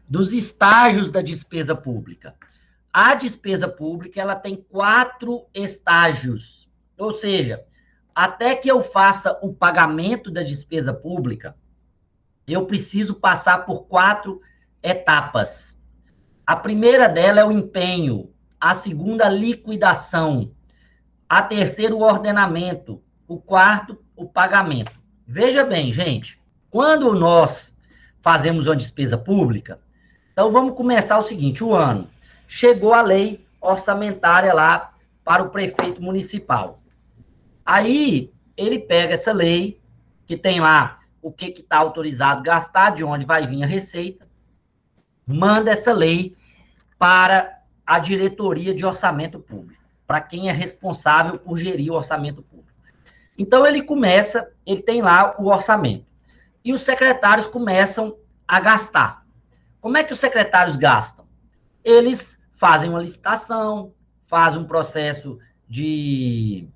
dos estágios da despesa pública. A despesa pública, ela tem 4 estágios. Ou seja, até que eu faça o pagamento da despesa pública, eu preciso passar por 4 etapas. A primeira dela é o empenho, a segunda, a liquidação, a terceira, o ordenamento, o quarto, o pagamento. Veja bem, gente, quando nós fazemos uma despesa pública, então vamos começar o seguinte, o ano, chegou a lei orçamentária lá para o prefeito municipal. Aí, ele pega essa lei, que tem lá o que está autorizado a gastar, de onde vai vir a receita, manda essa lei para a diretoria de orçamento público, para quem é responsável por gerir o orçamento público. Então, ele tem lá o orçamento. E os secretários começam a gastar. Como é que os secretários gastam? Eles fazem uma licitação, fazem um processo de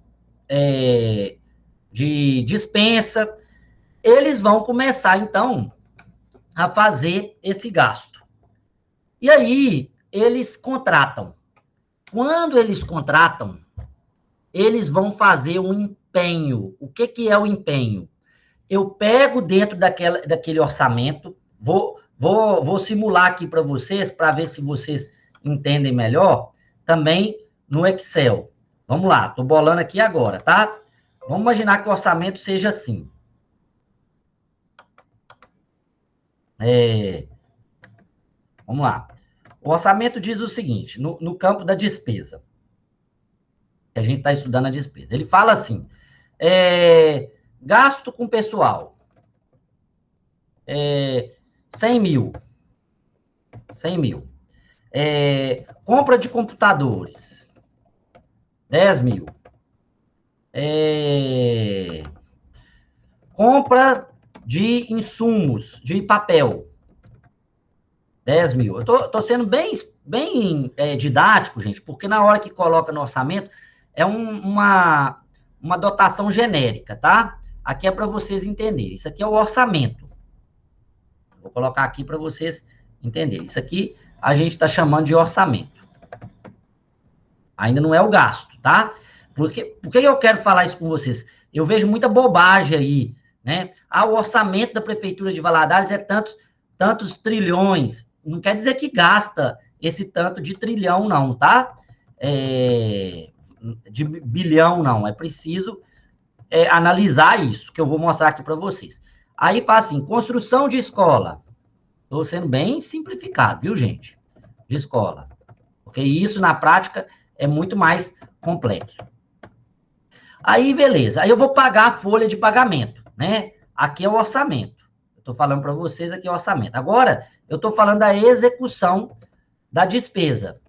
dispensa. Eles vão começar, então, a fazer esse gasto. E aí, eles contratam. Quando eles contratam, eles vão fazer um empenho. O que é o empenho? Eu pego dentro daquele orçamento, vou simular aqui para vocês, para ver se vocês entendem melhor, também no Excel. Vamos lá, estou bolando aqui agora, tá? Vamos imaginar que o orçamento seja assim. Vamos lá. O orçamento diz o seguinte, no campo da despesa. A gente está estudando a despesa. Ele fala assim, gasto com pessoal, 100 mil. 100 mil. Compra de computadores, 10 mil. Compra de insumos, de papel, 10 mil. Eu tô sendo bem didático, gente, porque na hora que coloca no orçamento, é uma dotação genérica, tá? Aqui é para vocês entenderem. Isso aqui é o orçamento. Vou colocar aqui para vocês entenderem. Isso aqui a gente está chamando de orçamento. Ainda não é o gasto, tá? Por que eu quero falar isso com vocês? Eu vejo muita bobagem aí, né? O orçamento da Prefeitura de Valadares é tantos trilhões. Não quer dizer que gasta esse tanto de trilhão, não, tá? De bilhão, não. É preciso analisar isso, que eu vou mostrar aqui para vocês. Aí fala assim, construção de escola. Estou sendo bem simplificado, viu, gente? De escola. Porque isso, na prática, é muito mais complexo. Aí, beleza. Aí eu vou pagar a folha de pagamento, né? Aqui é o orçamento. Eu estou falando para vocês aqui é o orçamento. Agora, eu estou falando da execução da despesa.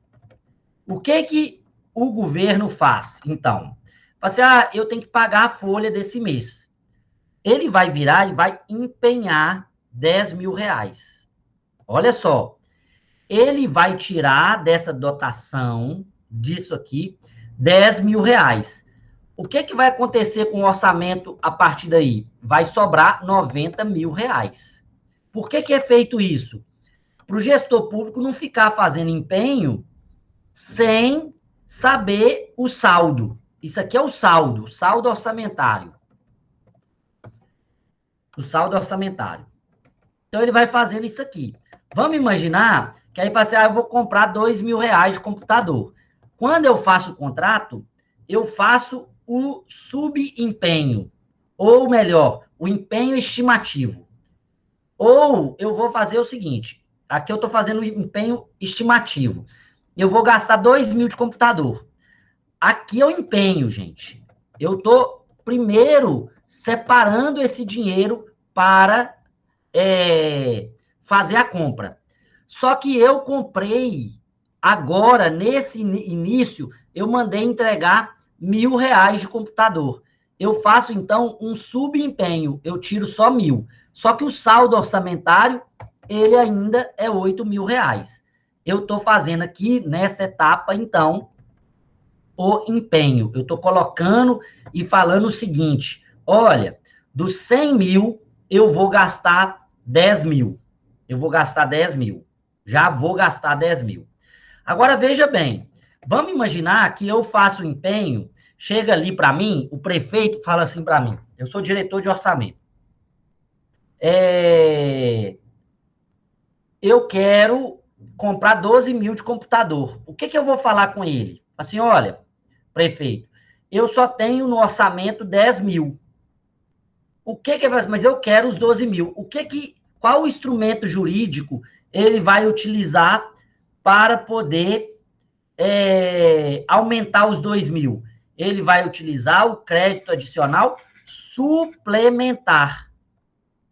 O que o governo faz, então? Fala assim, eu tenho que pagar a folha desse mês. Ele vai virar e vai empenhar 10 mil reais. Olha só. Ele vai tirar dessa dotação, disso aqui, 10 mil reais. O que vai acontecer com o orçamento a partir daí? Vai sobrar 90 mil reais. Por que é feito isso? Para o gestor público não ficar fazendo empenho sem saber o saldo. Isso aqui é o saldo orçamentário. O saldo orçamentário. Então, ele vai fazendo isso aqui. Vamos imaginar que aí fala assim, eu vou comprar 2 mil reais de computador. Quando eu faço o contrato, eu faço o subempenho, ou melhor, o empenho estimativo. Ou eu vou fazer o seguinte, aqui eu estou fazendo o empenho estimativo. Eu vou gastar 2 mil de computador. Aqui é o empenho, gente. Eu estou, primeiro, separando esse dinheiro para fazer a compra. Só que eu comprei, agora, nesse início, eu mandei entregar 1.000 reais de computador. Eu faço, então, um subempenho, eu tiro só 1.000. Só que o saldo orçamentário, ele ainda é 8 mil reais. Eu estou fazendo aqui, nessa etapa, então, o empenho. Eu estou colocando e falando o seguinte, olha, dos 100 mil, eu vou gastar 10 mil. eu vou gastar 10 mil. Já vou gastar 10 mil. Agora, veja bem, vamos imaginar que eu faço um empenho, chega ali para mim, o prefeito fala assim para mim, eu sou diretor de orçamento. Eu quero comprar 12 mil de computador. O que eu vou falar com ele? Assim, olha, prefeito, eu só tenho no orçamento 10 mil. O que ele vai fazer? Mas eu quero os 12 mil. Qual o instrumento jurídico ele vai utilizar para poder aumentar os 2 mil? Ele vai utilizar o crédito adicional suplementar.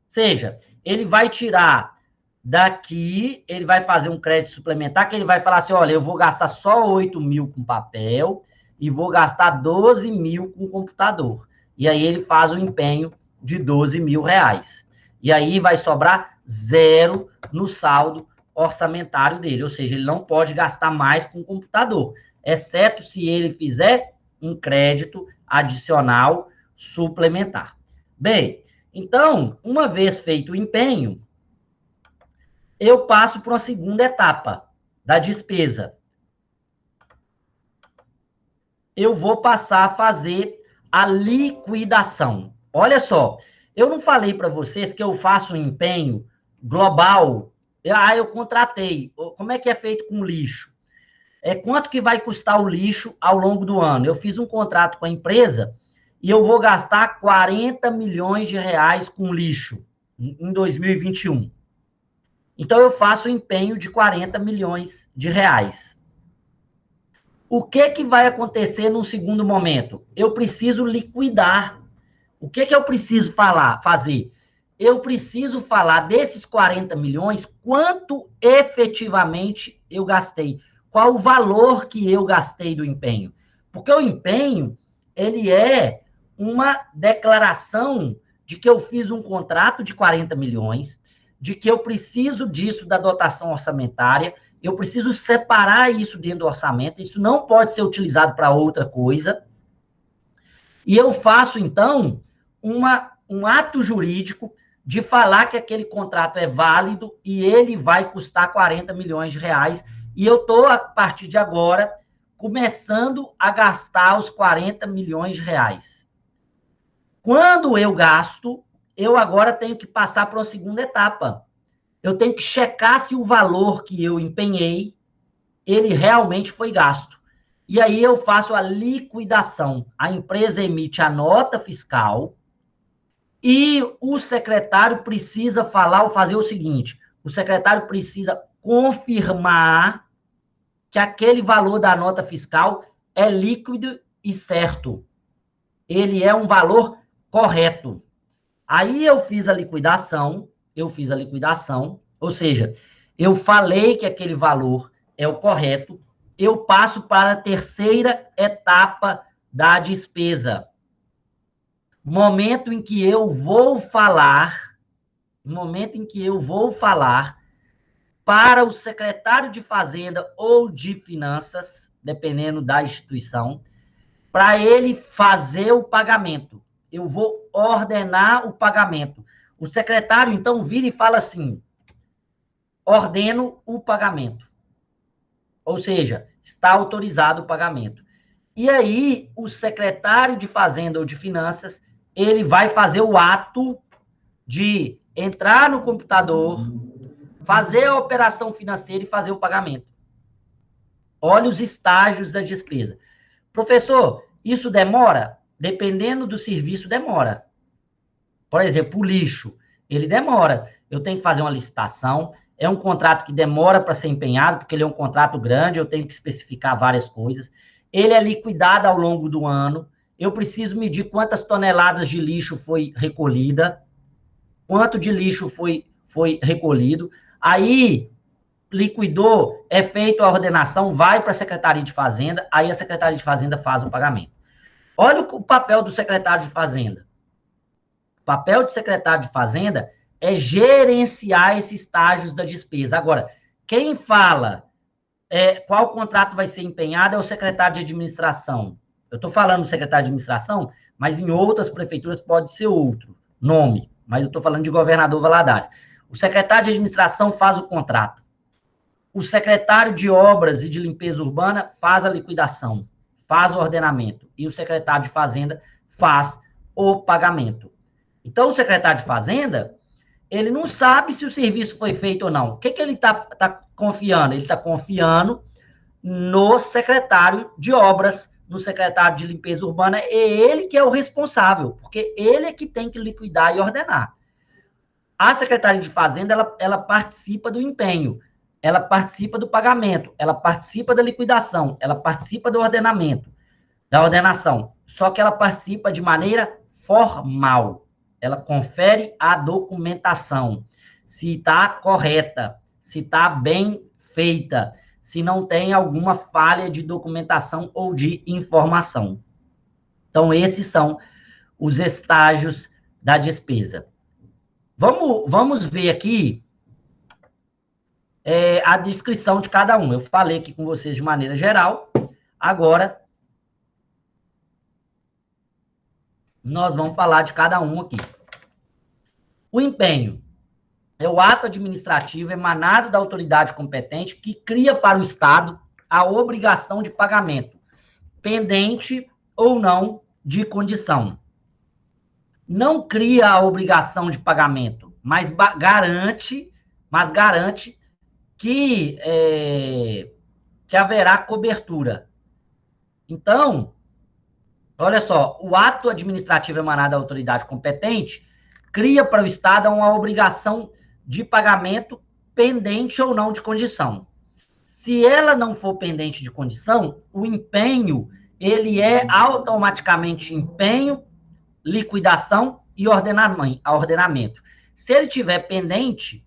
Ou seja, ele vai tirar daqui, ele vai fazer um crédito suplementar, que ele vai falar assim, olha, eu vou gastar só 8 mil com papel e vou gastar 12 mil com computador. E aí ele faz o empenho de 12 mil reais. E aí vai sobrar zero no saldo orçamentário dele, ou seja, ele não pode gastar mais com computador, exceto se ele fizer um crédito adicional suplementar. Bem, então, uma vez feito o empenho, eu passo para uma segunda etapa da despesa. Eu vou passar a fazer a liquidação. Olha só, eu não falei para vocês que eu faço um empenho global. Eu contratei. Como é que é feito com lixo? Quanto que vai custar o lixo ao longo do ano? Eu fiz um contrato com a empresa e eu vou gastar 40 milhões de reais com lixo em 2021. Então, eu faço o empenho de 40 milhões de reais. O que vai acontecer num segundo momento? Eu preciso liquidar. O que eu preciso fazer? Eu preciso falar desses 40 milhões, quanto efetivamente eu gastei. Qual o valor que eu gastei do empenho? Porque o empenho, ele é uma declaração de que eu fiz um contrato de 40 milhões, de que eu preciso disso da dotação orçamentária, eu preciso separar isso dentro do orçamento, isso não pode ser utilizado para outra coisa. E eu faço, então, um ato jurídico de falar que aquele contrato é válido e ele vai custar 40 milhões de reais. E eu estou, a partir de agora, começando a gastar os 40 milhões de reais. Quando eu gasto, eu agora tenho que passar para a segunda etapa. Eu tenho que checar se o valor que eu empenhei, ele realmente foi gasto. E aí eu faço a liquidação. A empresa emite a nota fiscal e o secretário precisa falar ou fazer o seguinte, o secretário precisa confirmar que aquele valor da nota fiscal é líquido e certo. Ele é um valor correto. Aí eu fiz a liquidação, ou seja, eu falei que aquele valor é o correto, eu passo para a terceira etapa da despesa. Momento em que eu vou falar para o secretário de Fazenda ou de Finanças, dependendo da instituição, para ele fazer o pagamento. Eu vou ordenar o pagamento. O secretário, então, vira e fala assim, ordeno o pagamento. Ou seja, está autorizado o pagamento. E aí, o secretário de Fazenda ou de Finanças, ele vai fazer o ato de entrar no computador, fazer a operação financeira e fazer o pagamento. Olha os estágios da despesa. Professor, isso demora? Dependendo do serviço, demora. Por exemplo, o lixo, ele demora. Eu tenho que fazer uma licitação, é um contrato que demora para ser empenhado, porque ele é um contrato grande, eu tenho que especificar várias coisas. Ele é liquidado ao longo do ano, eu preciso medir quantas toneladas de lixo foi recolhida, quanto de lixo foi recolhido. Aí, liquidou, é feita a ordenação, vai para a Secretaria de Fazenda, aí a Secretaria de Fazenda faz o pagamento. Olha o papel do secretário de Fazenda. O papel de secretário de Fazenda é gerenciar esses estágios da despesa. Agora, quem fala qual contrato vai ser empenhado é o secretário de administração. Eu estou falando do secretário de administração, mas em outras prefeituras pode ser outro nome, mas eu estou falando de governador Valadares. O secretário de administração faz o contrato. O secretário de obras e de limpeza urbana faz a liquidação, faz o ordenamento. E o secretário de fazenda faz o pagamento. Então, o secretário de fazenda, ele não sabe se o serviço foi feito ou não. O que ele está confiando? Ele está confiando no secretário de obras, no secretário de limpeza urbana, é ele que é o responsável, porque ele é que tem que liquidar e ordenar. A Secretaria de Fazenda, ela participa do empenho, ela participa do pagamento, ela participa da liquidação, ela participa do ordenamento, da ordenação, só que ela participa de maneira formal. Ela confere a documentação, se está correta, se está bem feita, se não tem alguma falha de documentação ou de informação. Então, esses são os estágios da despesa. Vamos ver aqui a descrição de cada um. Eu falei aqui com vocês de maneira geral. Agora, nós vamos falar de cada um aqui. O empenho é o ato administrativo emanado da autoridade competente que cria para o Estado a obrigação de pagamento, pendente ou não de condição. Não cria a obrigação de pagamento, mas garante que haverá cobertura. Então, olha só, o ato administrativo emanado da autoridade competente cria para o Estado uma obrigação de pagamento pendente ou não de condição. Se ela não for pendente de condição, o empenho, ele é automaticamente empenho, liquidação e ordenamento. Se ele tiver pendente,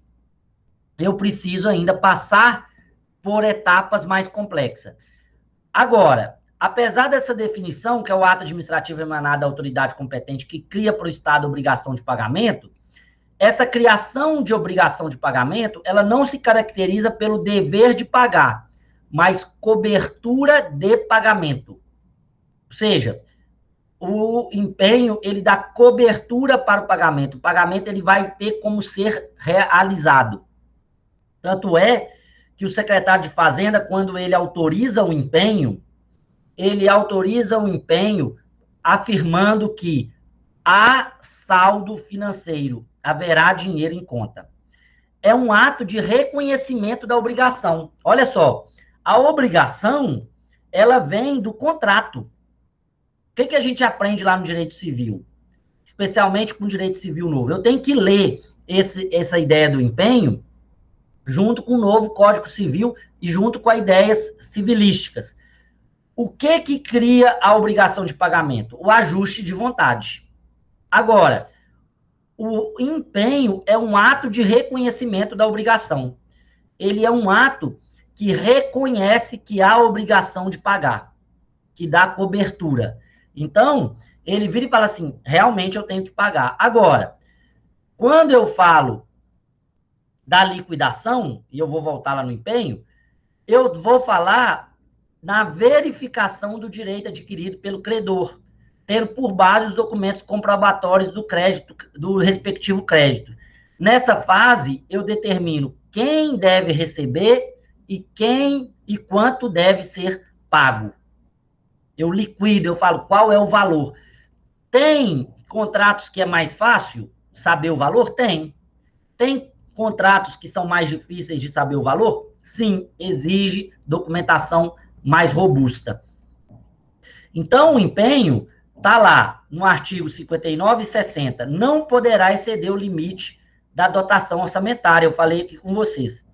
eu preciso ainda passar por etapas mais complexas. Agora, apesar dessa definição, que é o ato administrativo emanado da autoridade competente que cria para o Estado a obrigação de pagamento, essa criação de obrigação de pagamento, ela não se caracteriza pelo dever de pagar, mas cobertura de pagamento. Ou seja, o empenho, ele dá cobertura para o pagamento. O pagamento, ele vai ter como ser realizado. Tanto é que o secretário de Fazenda, quando ele autoriza o empenho, ele autoriza o empenho afirmando que há saldo financeiro, haverá dinheiro em conta. É um ato de reconhecimento da obrigação. Olha só, a obrigação, ela vem do contrato. O que a gente aprende lá no direito civil? Especialmente com o direito civil novo. Eu tenho que ler essa ideia do empenho junto com o novo Código Civil e junto com as ideias civilísticas. O que cria a obrigação de pagamento? O ajuste de vontade. Agora, o empenho é um ato de reconhecimento da obrigação. Ele é um ato que reconhece que há obrigação de pagar, que dá cobertura. Então, ele vira e fala assim, realmente eu tenho que pagar. Agora, quando eu falo da liquidação, e eu vou voltar lá no empenho, eu vou falar na verificação do direito adquirido pelo credor, tendo por base os documentos comprobatórios do crédito, do respectivo crédito. Nessa fase, eu determino quem deve receber e quanto deve ser pago. Eu liquido, eu falo qual é o valor. Tem contratos que é mais fácil saber o valor? Tem. Tem contratos que são mais difíceis de saber o valor? Sim, exige documentação mais robusta. Então, o empenho está lá no artigo 59 e 60. Não poderá exceder o limite da dotação orçamentária. Eu falei aqui com vocês.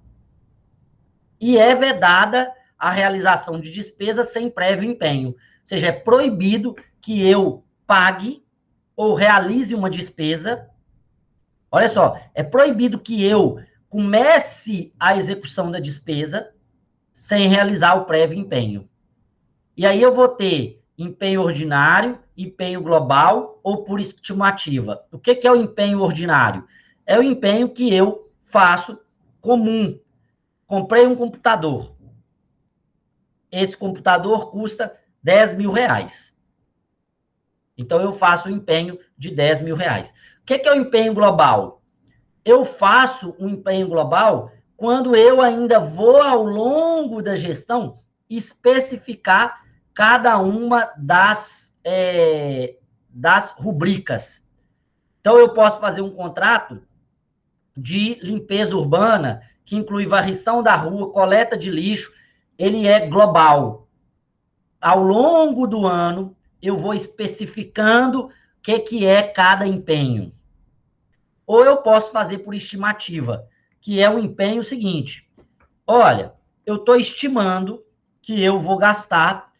E é vedada a realização de despesa sem prévio empenho. Ou seja, é proibido que eu pague ou realize uma despesa. Olha só, é proibido que eu comece a execução da despesa sem realizar o prévio empenho. E aí eu vou ter empenho ordinário, empenho global ou por estimativa. O que é o empenho ordinário? É o empenho que eu faço comum. Comprei um computador. Esse computador custa 10 mil reais. Então, eu faço o empenho de 10 mil reais. O que é o empenho global? eu faço um empenho global quando eu ainda vou, ao longo da gestão, especificar cada uma das rubricas. Então, eu posso fazer um contrato de limpeza urbana, que inclui varrição da rua, coleta de lixo, ele é global. Ao longo do ano, eu vou especificando o que é cada empenho. Ou eu posso fazer por estimativa, que é o empenho seguinte. Olha, eu estou estimando que eu vou gastar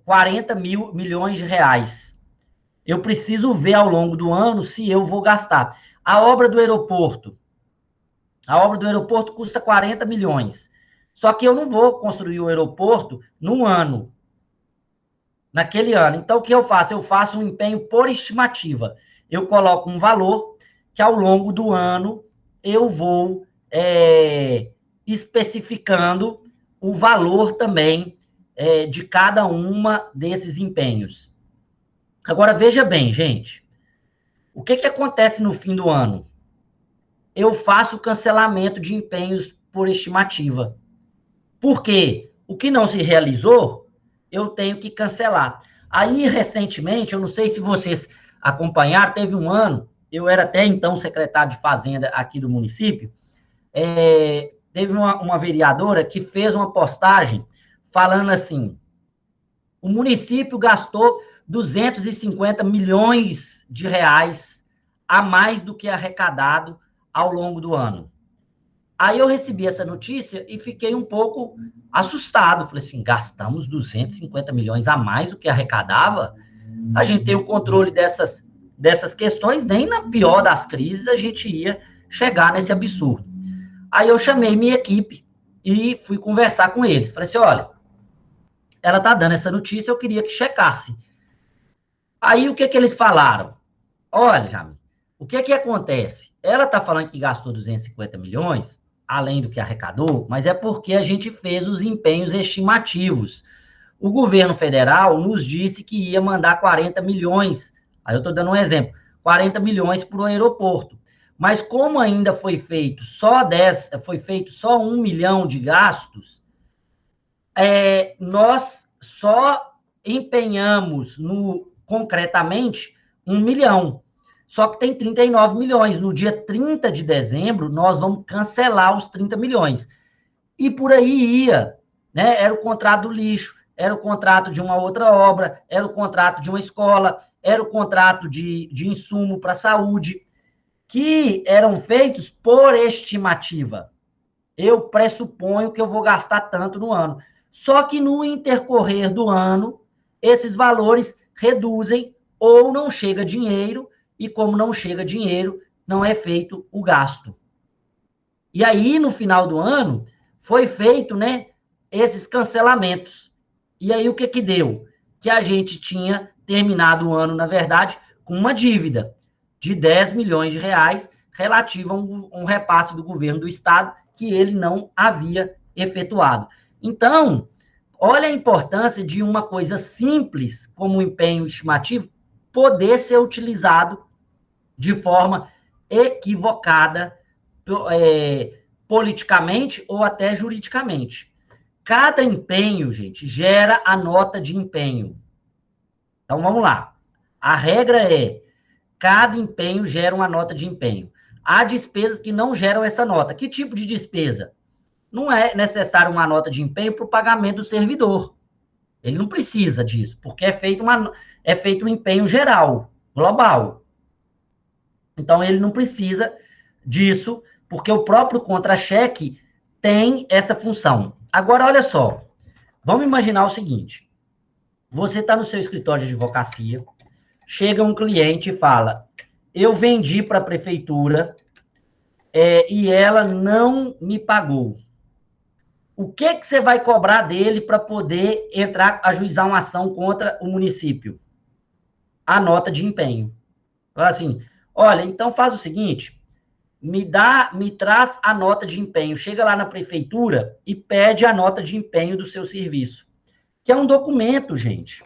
40 milhões de reais. Eu preciso ver ao longo do ano se eu vou gastar. A obra do aeroporto custa 40 milhões. Só que eu não vou construir o aeroporto num ano, naquele ano. Então, o que eu faço? Eu faço um empenho por estimativa. Eu coloco um valor que, ao longo do ano, eu vou especificando o valor também de cada uma desses empenhos. Agora, veja bem, gente. O que acontece no fim do ano? Eu faço cancelamento de empenhos por estimativa. Por quê? O que não se realizou, eu tenho que cancelar. Aí, recentemente, eu não sei se vocês acompanharam, teve um ano, eu era até então secretário de Fazenda aqui do município, teve uma vereadora que fez uma postagem falando assim, o município gastou 250 milhões de reais a mais do que arrecadado ao longo do ano. Aí eu recebi essa notícia e fiquei um pouco assustado. Falei assim, gastamos 250 milhões a mais do que arrecadava? A gente tem o controle dessas questões, nem na pior das crises a gente ia chegar nesse absurdo. Aí eu chamei minha equipe e fui conversar com eles. Falei assim, olha, ela está dando essa notícia, eu queria que checasse. Aí o que eles falaram? Olha, Jamil, o que acontece? Ela está falando que gastou 250 milhões, além do que arrecadou, mas é porque a gente fez os empenhos estimativos. O governo federal nos disse que ia mandar 40 milhões, aí eu estou dando um exemplo, 40 milhões para o aeroporto. Mas como ainda foi feito só 1 milhão de gastos, nós só empenhamos concretamente 1 milhão. Só que tem 39 milhões. No dia 30 de dezembro, nós vamos cancelar os 30 milhões. E por aí ia, né? Era o contrato do lixo, era o contrato de uma outra obra, era o contrato de uma escola, era o contrato de insumo para a saúde, que eram feitos por estimativa. Eu pressuponho que eu vou gastar tanto no ano. Só que no intercorrer do ano, esses valores reduzem ou não chega dinheiro, e como não chega dinheiro, não é feito o gasto. E aí, no final do ano, foi feito, né, esses cancelamentos. E aí, o que deu? Que a gente tinha terminado o ano, na verdade, com uma dívida de 10 milhões de reais relativa a um repasse do governo do Estado que ele não havia efetuado. Então, olha a importância de uma coisa simples, como o empenho estimativo, poder ser utilizado de forma equivocada, politicamente ou até juridicamente. Cada empenho, gente, gera a nota de empenho. Então, vamos lá. A regra é, cada empenho gera uma nota de empenho. Há despesas que não geram essa nota. Que tipo de despesa? Não é necessário uma nota de empenho para o pagamento do servidor. Ele não precisa disso, porque é feito um empenho geral, global. Então, ele não precisa disso, porque o próprio contra-cheque tem essa função. Agora, olha só, vamos imaginar o seguinte, você está no seu escritório de advocacia, chega um cliente e fala, eu vendi para a prefeitura e ela não me pagou. O que você vai cobrar dele para poder ajuizar uma ação contra o município? A nota de empenho. Fala assim, olha, então faz o seguinte, me traz a nota de empenho, chega lá na prefeitura e pede a nota de empenho do seu serviço, que é um documento, gente.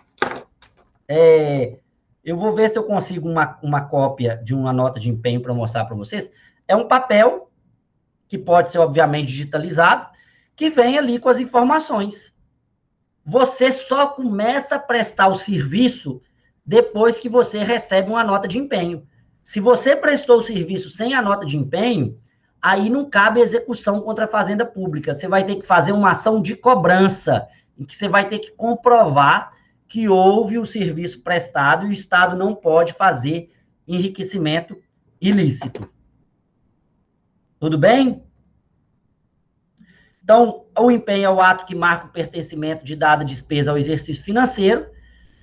Eu vou ver se eu consigo uma cópia de uma nota de empenho para mostrar para vocês. É um papel que pode ser, obviamente, digitalizado, que vem ali com as informações. Você só começa a prestar o serviço depois que você recebe uma nota de empenho. Se você prestou o serviço sem a nota de empenho, aí não cabe execução contra a Fazenda Pública. Você vai ter que fazer uma ação de cobrança, em que você vai ter que comprovar que houve o serviço prestado e o Estado não pode fazer enriquecimento ilícito. Tudo bem? Então, o empenho é o ato que marca o pertencimento de dada despesa ao exercício financeiro,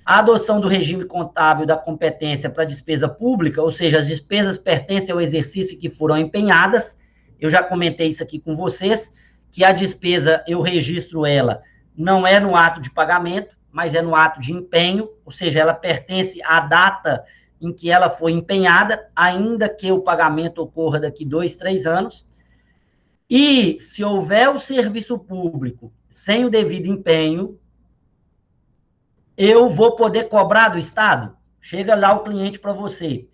a adoção do regime contábil da competência para despesa pública, ou seja, as despesas pertencem ao exercício que foram empenhadas. Eu já comentei isso aqui com vocês, que a despesa, eu registro ela, não é no ato de pagamento, mas é no ato de empenho, ou seja, ela pertence à data em que ela foi empenhada, ainda que o pagamento ocorra daqui 2, 3 anos. E se houver o serviço público sem o devido empenho, eu vou poder cobrar do Estado? Chega lá o cliente para você.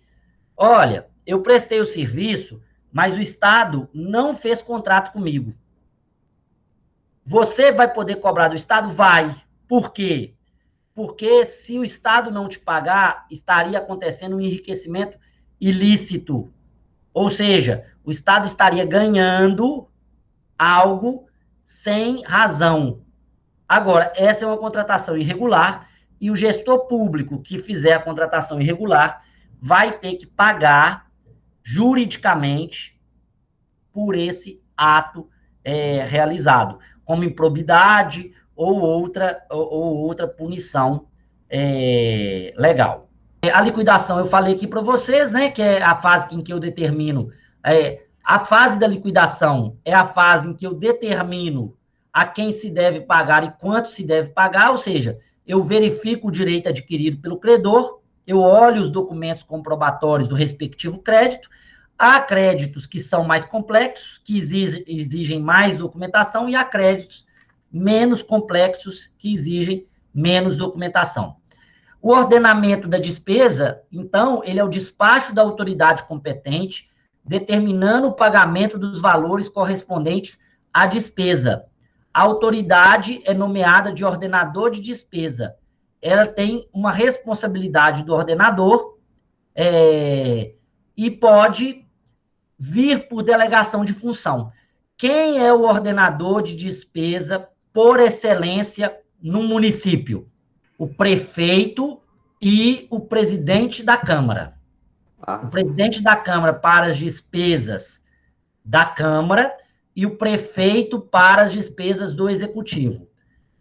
Olha, eu prestei o serviço, mas o Estado não fez contrato comigo. Você vai poder cobrar do Estado? Vai. Por quê? Porque se o Estado não te pagar, estaria acontecendo um enriquecimento ilícito. Ou seja, o Estado estaria ganhando algo sem razão. Agora, essa é uma contratação irregular e o gestor público que fizer a contratação irregular vai ter que pagar juridicamente por esse ato realizado, como improbidade ou outra punição legal. A liquidação, eu falei aqui para vocês, né, que é a fase em que eu determino. A fase da liquidação é a fase em que eu determino a quem se deve pagar e quanto se deve pagar, ou seja, eu verifico o direito adquirido pelo credor, eu olho os documentos comprobatórios do respectivo crédito. Há créditos que são mais complexos, que exigem mais documentação, e há créditos menos complexos, que exigem menos documentação. O ordenamento da despesa, então, ele é o despacho da autoridade competente, determinando o pagamento dos valores correspondentes à despesa. A autoridade é nomeada de ordenador de despesa. Ela tem uma responsabilidade do ordenador e pode vir por delegação de função. Quem é o ordenador de despesa por excelência no município? O prefeito e o presidente da Câmara. O presidente da Câmara para as despesas da Câmara e o prefeito para as despesas do Executivo.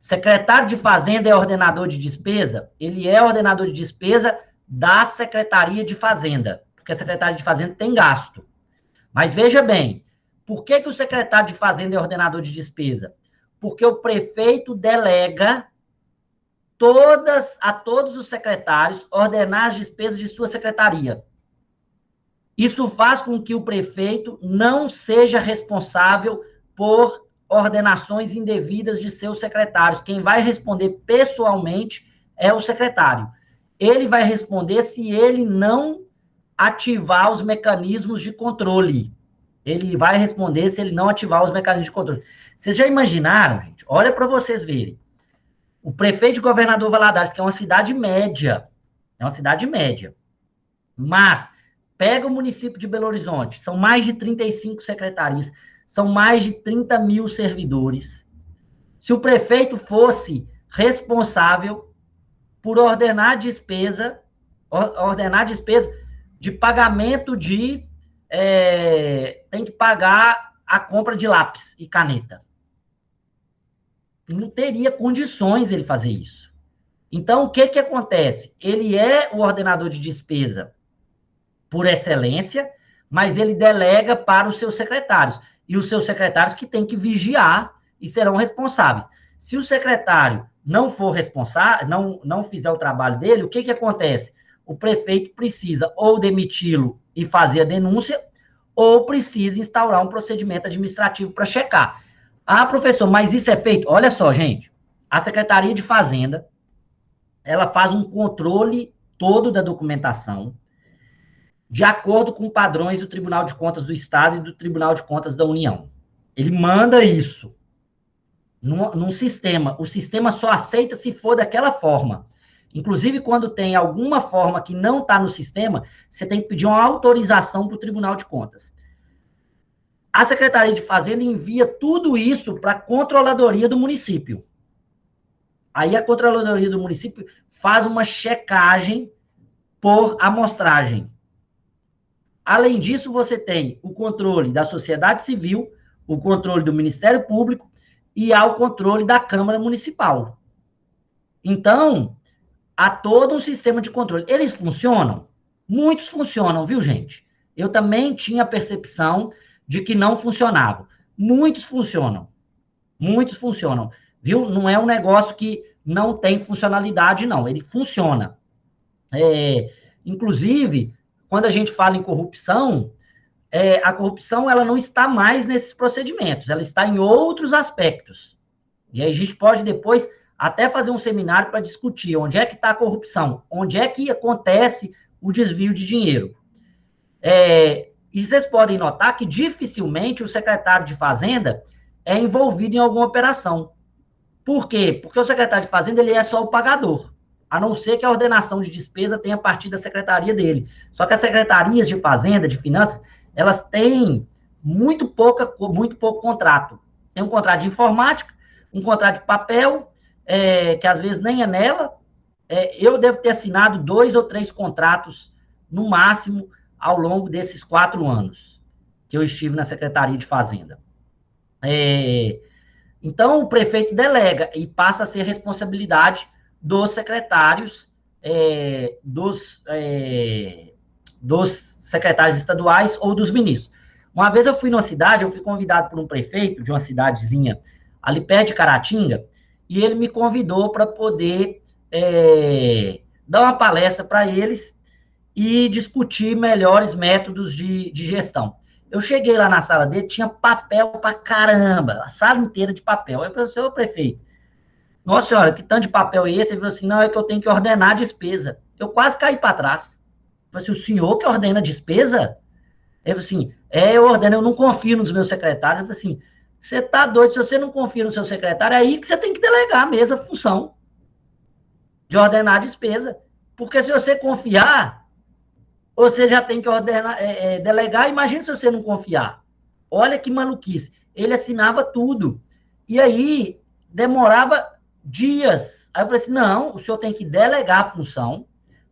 Secretário de Fazenda é ordenador de despesa? Ele é ordenador de despesa da Secretaria de Fazenda, porque a Secretaria de Fazenda tem gasto. Mas veja bem, por que o secretário de Fazenda é ordenador de despesa? Porque o prefeito delega a todos os secretários ordenar as despesas de sua secretaria. Isso faz com que o prefeito não seja responsável por ordenações indevidas de seus secretários. Quem vai responder pessoalmente é o secretário. Ele vai responder se ele não ativar os mecanismos de controle. Ele vai responder se ele não ativar os mecanismos de controle. Vocês já imaginaram, gente? Olha para vocês verem. O prefeito de Governador Valadares, que é uma cidade média, mas pega o município de Belo Horizonte, são mais de 35 secretarias, são mais de 30 mil servidores. Se o prefeito fosse responsável por ordenar despesa de pagamento de... tem que pagar a compra de lápis e caneta. Não teria condições ele fazer isso. Então, o que acontece? Ele é o ordenador de despesa por excelência, mas ele delega para os seus secretários. E os seus secretários que têm que vigiar e serão responsáveis. Se o secretário não for responsável, não fizer o trabalho dele, o que acontece? O prefeito precisa ou demiti-lo e fazer a denúncia, ou precisa instaurar um procedimento administrativo para checar. Ah, professor, mas isso é feito? Olha só, gente, a Secretaria de Fazenda, ela faz um controle todo da documentação, de acordo com padrões do Tribunal de Contas do Estado e do Tribunal de Contas da União. Ele manda isso num sistema. O sistema só aceita se for daquela forma. Inclusive, quando tem alguma forma que não está no sistema, você tem que pedir uma autorização para o Tribunal de Contas. A Secretaria de Fazenda envia tudo isso para a Controladoria do município. Aí a Controladoria do município faz uma checagem por amostragem. Além disso, você tem o controle da sociedade civil, o controle do Ministério Público e há o controle da Câmara Municipal. Então, há todo um sistema de controle. Eles funcionam? Muitos funcionam, viu, gente? Eu também tinha a percepção de que não funcionavam. Muitos funcionam. Muitos funcionam. Viu? Não é um negócio que não tem funcionalidade, não. Ele funciona. Inclusive, quando a gente fala em corrupção, a corrupção ela não está mais nesses procedimentos, ela está em outros aspectos. E aí a gente pode depois até fazer um seminário para discutir onde é que está a corrupção, onde é que acontece o desvio de dinheiro. E vocês podem notar que dificilmente o secretário de Fazenda é envolvido em alguma operação. Por quê? Porque o secretário de Fazenda ele é só o pagador, a não ser que a ordenação de despesa tenha partido da secretaria dele. Só que as secretarias de Fazenda, de Finanças, elas têm muito pouco contrato. Tem um contrato de informática, um contrato de papel, que às vezes nem é nela. Eu devo ter assinado 2 ou 3 contratos, no máximo, ao longo desses 4 anos que eu estive na Secretaria de Fazenda. Então, o prefeito delega e passa a ser responsabilidade dos secretários, dos secretários estaduais ou dos ministros. Uma vez eu fui numa cidade, eu fui convidado por um prefeito de uma cidadezinha ali perto de Caratinga, e ele me convidou para poder dar uma palestra para eles e discutir melhores métodos de gestão. Eu cheguei lá na sala dele, tinha papel pra caramba, a sala inteira de papel. Aí eu falei, senhor prefeito, nossa senhora, que tanto de papel é esse? Ele falou assim, não, é que eu tenho que ordenar a despesa. Eu quase caí para trás. Eu falei assim, o senhor que ordena a despesa? Ele falou assim, eu ordeno, eu não confio nos meus secretários. Eu falei assim, você tá doido, se você não confia no seu secretário, é aí que você tem que delegar mesmo a função de ordenar a despesa. Porque se você confiar, você já tem que ordenar, delegar. Imagina se você não confiar. Olha que maluquice. Ele assinava tudo. E aí, demorava dias. Aí eu falei assim, não, o senhor tem que delegar a função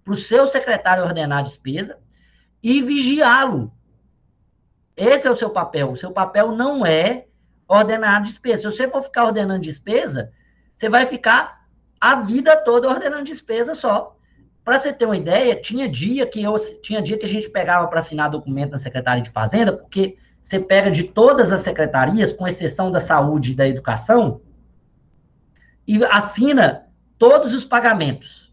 para o seu secretário ordenar a despesa e vigiá-lo. Esse é o seu papel. O seu papel não é ordenar a despesa. Se você for ficar ordenando despesa, você vai ficar a vida toda ordenando despesa só. Para você ter uma ideia, tinha dia que a gente pegava para assinar documento na Secretaria de Fazenda, porque você pega de todas as secretarias, com exceção da Saúde e da Educação, e assina todos os pagamentos,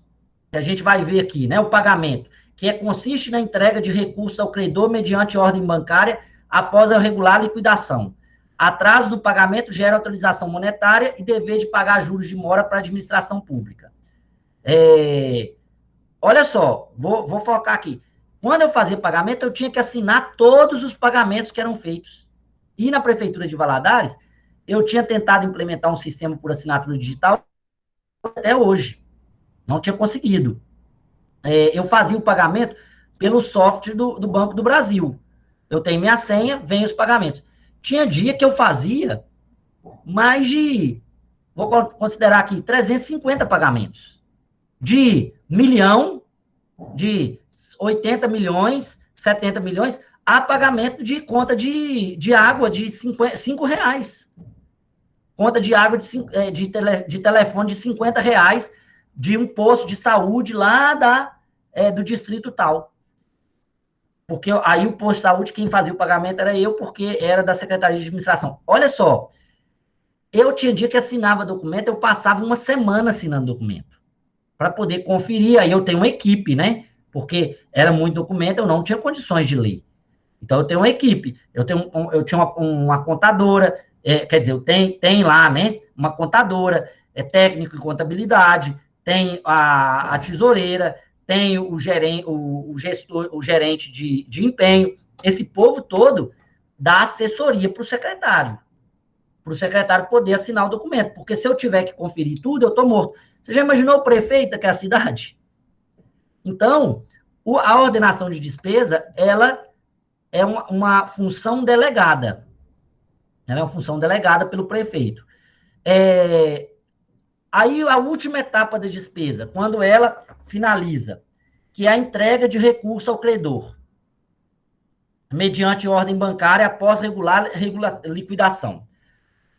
que a gente vai ver aqui, né? O pagamento, que consiste na entrega de recursos ao credor mediante ordem bancária após a regular liquidação. Atraso do pagamento gera autorização monetária e dever de pagar juros de mora para a administração pública. Olha só, vou focar aqui. Quando eu fazia pagamento, eu tinha que assinar todos os pagamentos que eram feitos. E na Prefeitura de Valadares, eu tinha tentado implementar um sistema por assinatura digital até hoje. Não tinha conseguido. Eu fazia o pagamento pelo software do Banco do Brasil. Eu tenho minha senha, vem os pagamentos. Tinha dia que eu fazia mais de, vou considerar aqui, 350 pagamentos. De 1 milhão, de 80 milhões, 70 milhões, a pagamento de conta de água de R$5. Conta de água de telefone de R$50, de um posto de saúde lá do distrito tal. Porque aí o posto de saúde, quem fazia o pagamento era eu, porque era da Secretaria de Administração. Olha só, eu tinha dia que assinava documento, eu passava uma semana assinando documento, para poder conferir. Aí eu tenho uma equipe, né? Porque era muito documento, eu não tinha condições de ler. Então, eu tenho uma equipe, eu tinha uma contadora, quer dizer, eu tenho lá, né? Uma contadora, técnico em contabilidade, tem a tesoureira, tem o gerente, o gestor, o gerente de empenho. Esse povo todo dá assessoria para o secretário poder assinar o documento, porque se eu tiver que conferir tudo, eu estou morto. Você já imaginou o prefeito que é a cidade? Então, a ordenação de despesa, ela é uma função delegada. Ela é uma função delegada pelo prefeito. Aí, a última etapa da despesa, quando ela finaliza, que é a entrega de recurso ao credor, mediante ordem bancária após regular liquidação.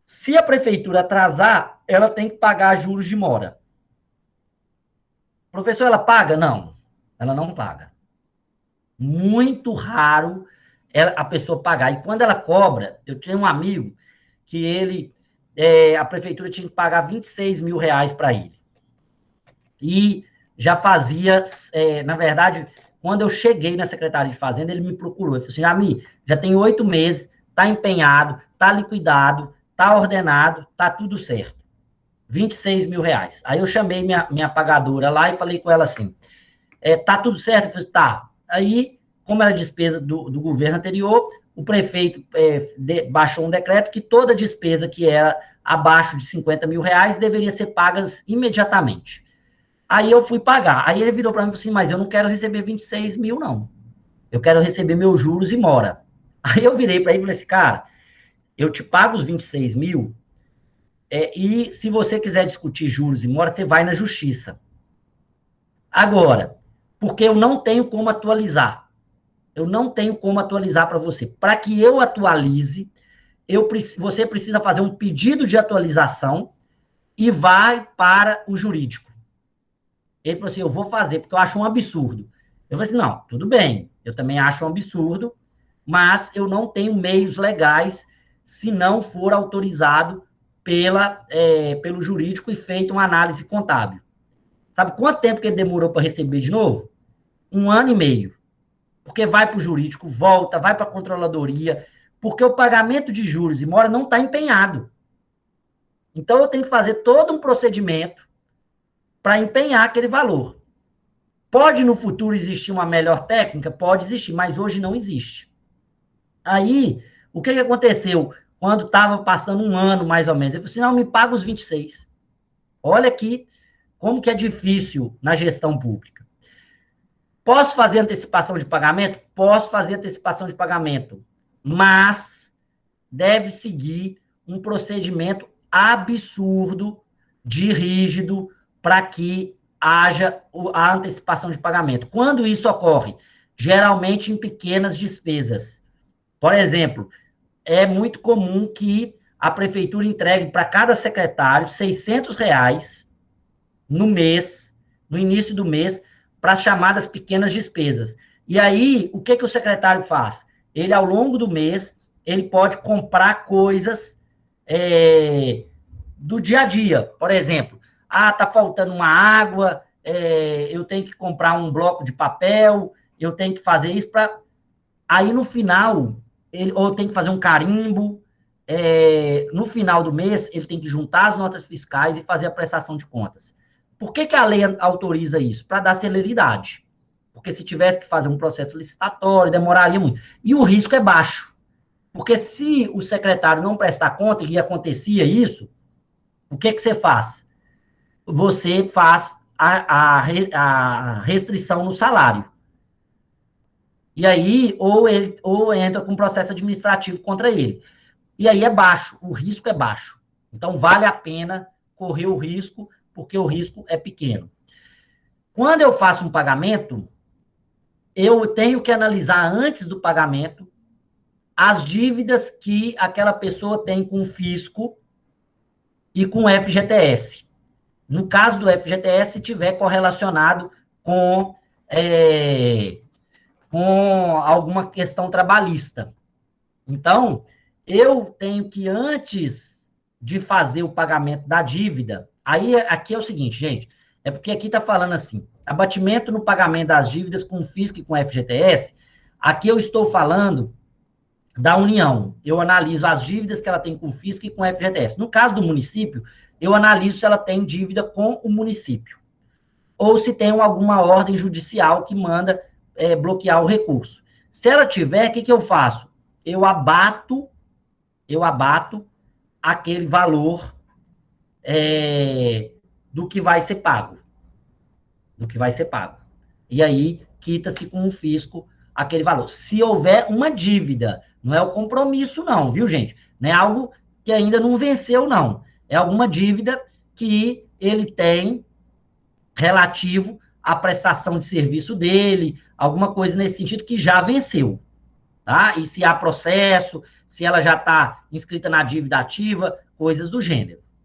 Se a prefeitura atrasar, ela tem que pagar juros de mora. Professor, ela paga? Não, ela não paga. Muito raro a pessoa pagar. E quando ela cobra, eu tenho um amigo que a prefeitura tinha que pagar 26 mil reais para ele. E já fazia, na verdade, quando eu cheguei na Secretaria de Fazenda, ele me procurou. Ele falou assim, Ami, já tem 8 meses, está empenhado, está liquidado, está ordenado, está tudo certo. 26 mil reais. Aí eu chamei minha pagadora lá e falei com ela assim, tá tudo certo? Eu falei, tá. Aí, como era despesa do governo anterior, o prefeito baixou um decreto que toda despesa que era abaixo de 50 mil reais deveria ser paga imediatamente. Aí eu fui pagar. Aí ele virou para mim e falou assim, mas eu não quero receber 26 mil, não. Eu quero receber meus juros e mora. Aí eu virei para ele e falei assim, cara, eu te pago os 26 mil, e se você quiser discutir juros e mora, você vai na justiça. Agora, porque eu não tenho como atualizar. Eu não tenho como atualizar para você. Para que eu atualize, você precisa fazer um pedido de atualização e vai para o jurídico. Ele falou assim, eu vou fazer, porque eu acho um absurdo. Eu falei assim, não, tudo bem, eu também acho um absurdo, mas eu não tenho meios legais se não for autorizado pelo jurídico e feito uma análise contábil. Sabe quanto tempo que ele demorou para receber de novo? 1 ano e meio. Porque vai para o jurídico, volta, vai para a controladoria, porque o pagamento de juros e mora não está empenhado. Então, eu tenho que fazer todo um procedimento para empenhar aquele valor. Pode no futuro existir uma melhor técnica? Pode existir, mas hoje não existe. Aí, o que aconteceu quando estava passando 1 ano, mais ou menos? Ele falou assim, não, me paga os 26. Olha aqui como que é difícil na gestão pública. Posso fazer antecipação de pagamento? Posso fazer antecipação de pagamento, mas deve seguir um procedimento absurdo de rígido para que haja a antecipação de pagamento. Quando isso ocorre? Geralmente em pequenas despesas. Por exemplo, é muito comum que a prefeitura entregue para cada secretário R$ 600 no mês, no início do mês, para as chamadas pequenas despesas. E aí, o que o secretário faz? Ele, ao longo do mês, ele pode comprar coisas do dia a dia. Por exemplo, tá faltando uma água, eu tenho que comprar um bloco de papel, eu tenho que fazer isso para... Aí, no final, ou tem que fazer um carimbo, no final do mês, ele tem que juntar as notas fiscais e fazer a prestação de contas. Por que a lei autoriza isso? Para dar celeridade. Porque se tivesse que fazer um processo licitatório, demoraria muito. E o risco é baixo. Porque se o secretário não prestar conta, e acontecia isso, o que você faz? Você faz a restrição no salário. E aí, ou entra com processo administrativo contra ele. E aí é baixo, o risco é baixo. Então, vale a pena correr o risco, porque o risco é pequeno. Quando eu faço um pagamento, eu tenho que analisar antes do pagamento as dívidas que aquela pessoa tem com o fisco e com o FGTS. No caso do FGTS, se tiver correlacionado com alguma questão trabalhista. Então, eu tenho que, antes de fazer o pagamento da dívida, aí aqui é o seguinte, gente, é porque aqui está falando assim, abatimento no pagamento das dívidas com o fisco e com o FGTS, aqui eu estou falando da União. Eu analiso as dívidas que ela tem com o fisco e com o FGTS. No caso do município, eu analiso se ela tem dívida com o município. ou se tem alguma ordem judicial que manda bloquear o recurso. Se ela tiver, o que eu faço? Eu abato aquele valor do que vai ser pago. E aí, quita-se com o fisco aquele valor. Se houver uma dívida, não é o compromisso não, viu, gente? Não é algo que ainda não venceu, não. É alguma dívida que ele tem relativo à prestação de serviço dele, alguma coisa nesse sentido que já venceu, tá? E se há processo, se ela já está inscrita na dívida ativa, coisas do gênero.